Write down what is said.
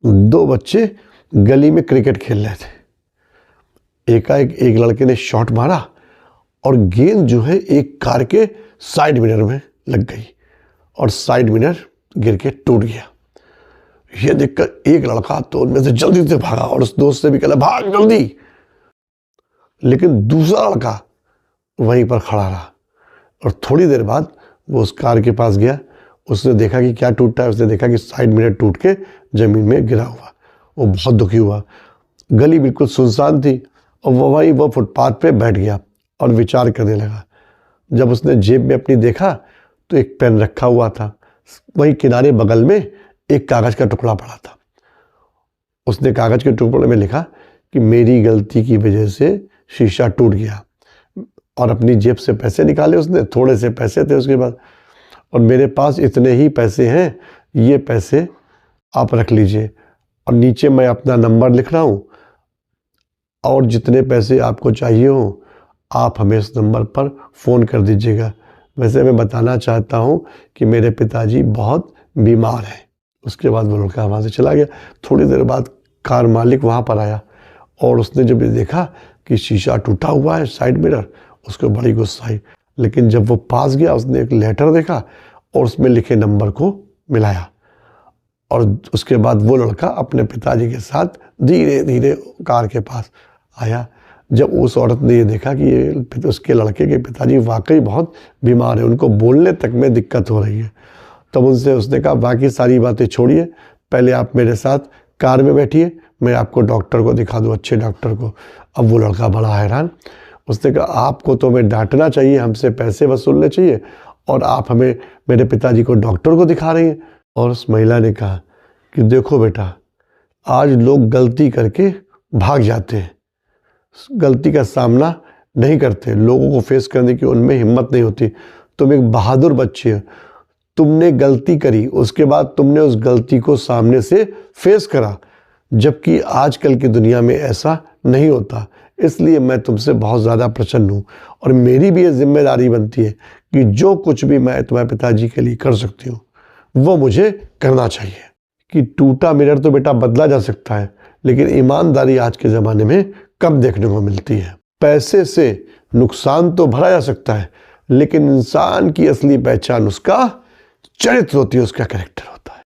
दो बच्चे गली में क्रिकेट खेल रहे थे। एकाएक एक लड़के ने शॉट मारा और गेंद जो है एक कार के साइड मिरर में लग गई और साइड मिरर गिर के टूट गया। ये देखकर एक लड़का तो उनमें से जल्दी से भागा और उस दोस्त से भी कहला भाग जल्दी, लेकिन दूसरा लड़का वहीं पर खड़ा रहा और थोड़ी देर बाद वो उस कार के पास गया। उसने देखा कि क्या टूटा है। उसने देखा कि साइड मिरर टूट के जमीन में गिरा हुआ। वो बहुत दुखी हुआ। गली बिल्कुल सुनसान थी और वो फुटपाथ पे बैठ गया और विचार करने लगा। जब उसने जेब में अपनी देखा तो एक पेन रखा हुआ था, वहीं किनारे बगल में एक कागज का टुकड़ा पड़ा था। उसने कागज के टुकड़े में लिखा कि मेरी गलती की वजह से शीशा टूट गया, और अपनी जेब से पैसे निकाले उसने। थोड़े से पैसे थे उसके पास, और मेरे पास इतने ही पैसे हैं, ये पैसे आप रख लीजिए, और नीचे मैं अपना नंबर लिख रहा हूँ, और जितने पैसे आपको चाहिए हो आप हमें इस नंबर पर फ़ोन कर दीजिएगा। वैसे मैं बताना चाहता हूँ कि मेरे पिताजी बहुत बीमार हैं। उसके बाद वो लड़का वहाँ से चला गया। थोड़ी देर बाद कार मालिक वहाँ पर आया और उसने जब ये देखा कि शीशा टूटा हुआ है साइड मिरर, उसको बड़ी गुस्सा आई। लेकिन जब वो पास गया उसने एक लेटर देखा और उसमें लिखे नंबर को मिलाया, और उसके बाद वो लड़का अपने पिताजी के साथ धीरे धीरे कार के पास आया। जब उस औरत ने ये देखा कि ये उसके लड़के के पिताजी वाकई बहुत बीमार है, उनको बोलने तक में दिक्कत हो रही है, तब उनसे उसने कहा बाकी सारी बातें छोड़िए, पहले आप मेरे साथ कार में बैठिए, मैं आपको डॉक्टर को दिखा दूँ, अच्छे डॉक्टर को। अब वो लड़का बड़ा हैरान। उसने कहा आपको तो हमें डांटना चाहिए, हमसे पैसे वसूलने चाहिए, और आप हमें मेरे पिताजी को डॉक्टर को दिखा रही हैं। और उस महिला ने कहा कि देखो बेटा, आज लोग गलती करके भाग जाते हैं, गलती का सामना नहीं करते, लोगों को फेस करने की उनमें हिम्मत नहीं होती। तुम एक बहादुर बच्ची हो, तुमने गलती करी, उसके बाद तुमने उस गलती को सामने से फेस करा, जबकि आजकल की दुनिया में ऐसा नहीं होता। इसलिए मैं तुमसे बहुत ज़्यादा प्रसन्न हूँ, और मेरी भी ये जिम्मेदारी बनती है कि जो कुछ भी मैं तुम्हारे पिताजी के लिए कर सकती हूँ वो मुझे करना चाहिए। कि टूटा मिरर तो बेटा बदला जा सकता है, लेकिन ईमानदारी आज के ज़माने में कम देखने को मिलती है। पैसे से नुकसान तो भरा जा सकता है, लेकिन इंसान की असली पहचान उसका चरित्र होती है, उसका कैरेक्टर होता है।